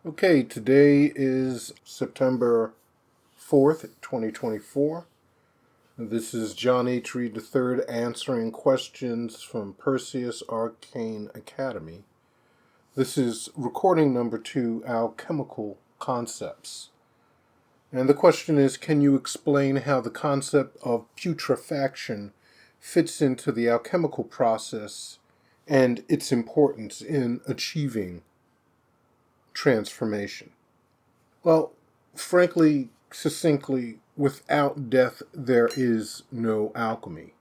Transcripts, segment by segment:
Okay, today is September 4th, 2024. This is John H. Reid III answering questions from Perseus Arcane Academy. This is recording number 2, Alchemical Concepts. And the question is, can you explain how the concept of putrefaction fits into the alchemical process and its importance in achieving transformation? Well, frankly, succinctly, without death, there is no alchemy.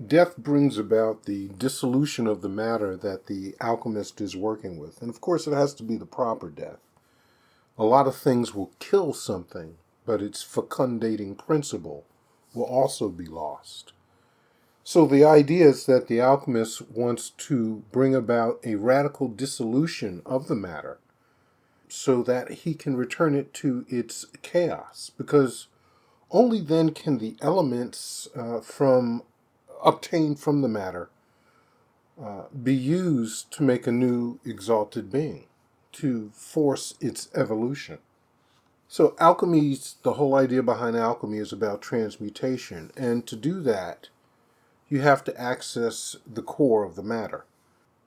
Death brings about the dissolution of the matter that the alchemist is working with. And of course, it has to be the proper death. A lot of things will kill something, but its fecundating principle will also be lost. So the idea is that the alchemist wants to bring about a radical dissolution of the matter so that he can return it to its chaos, because only then can the elements obtained from the matter be used to make a new exalted being, to force its evolution. So the whole idea behind alchemy is about transmutation, and to do that, you have to access the core of the matter.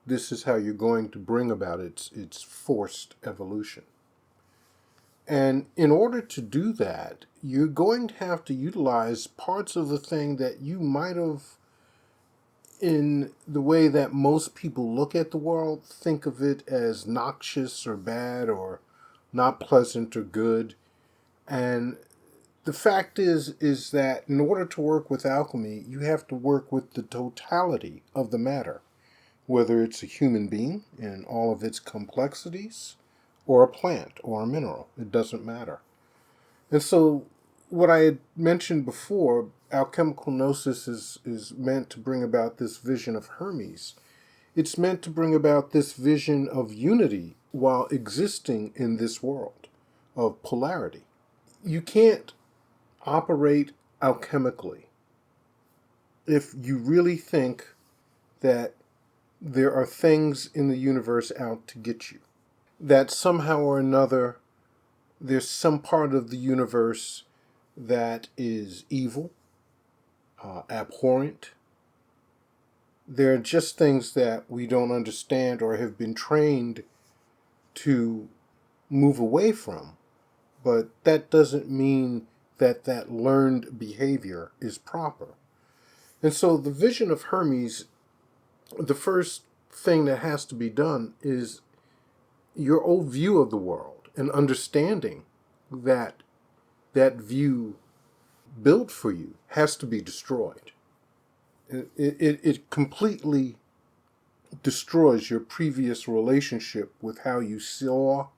This is how you're going to bring about its forced evolution. And in order to do that, you're going to have to utilize parts of the thing that you might have, in the way that most people look at the world, think of it as noxious or bad or not pleasant or good. And the fact is that in order to work with alchemy, you have to work with the totality of the matter, whether it's a human being in all of its complexities, or a plant or a mineral. It doesn't matter. And so, what I had mentioned before, alchemical gnosis is meant to bring about this vision of Hermes. It's meant to bring about this vision of unity while existing in this world of polarity. You can't operate alchemically if you really think that there are things in the universe out to get you, that somehow or another there's some part of the universe that is evil, abhorrent. There are just things that we don't understand or have been trained to move away from, but that doesn't mean that that learned behavior is proper. And so the vision of Hermes, the first thing that has to be done is your old view of the world and understanding that that view built for you has to be destroyed. It completely destroys your previous relationship with how you saw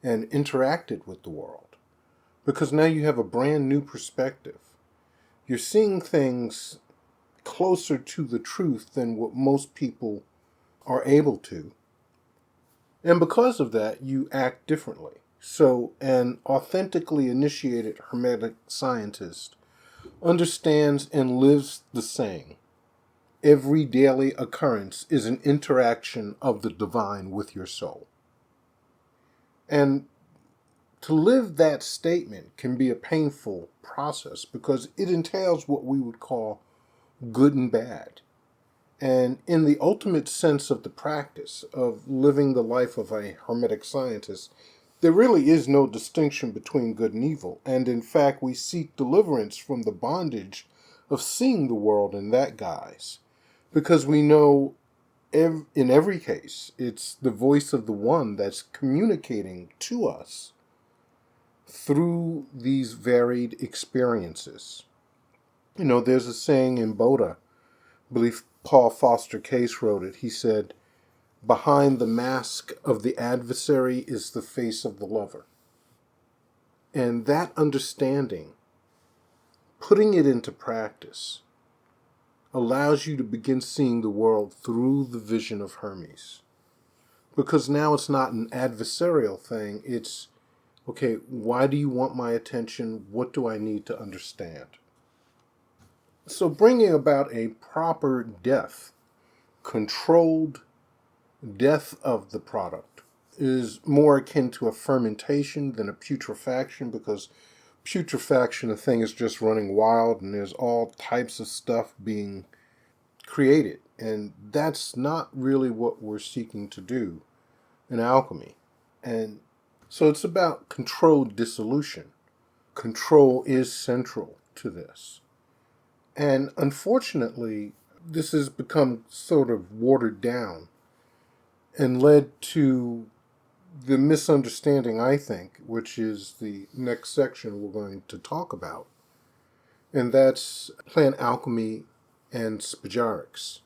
and interacted with the world, because now you have a brand new perspective. You're seeing things closer to the truth than what most people are able to. And because of that, you act differently. So, an authentically initiated Hermetic scientist understands and lives the saying, every daily occurrence is an interaction of the divine with your soul. And to live that statement can be a painful process because it entails what we would call good and bad. And in the ultimate sense of the practice of living the life of a Hermetic scientist, there really is no distinction between good and evil. And in fact, we seek deliverance from the bondage of seeing the world in that guise, because we know in every case, it's the voice of the one that's communicating to us through these varied experiences. You know, there's a saying in Boda, I believe Paul Foster Case wrote it. He said, behind the mask of the adversary is the face of the lover. And that understanding, putting it into practice, allows you to begin seeing the world through the vision of Hermes. Because now it's not an adversarial thing. It's, okay, why do you want my attention? What do I need to understand? So bringing about a proper death, controlled death of the product, is more akin to a fermentation than a putrefaction, because putrefaction, the thing is just running wild and there's all types of stuff being created. And that's not really what we're seeking to do in alchemy. And so it's about controlled dissolution. Control is central to this. And unfortunately, this has become sort of watered down and led to the misunderstanding, I think, which is the next section we're going to talk about, and that's plant alchemy and spagyrics.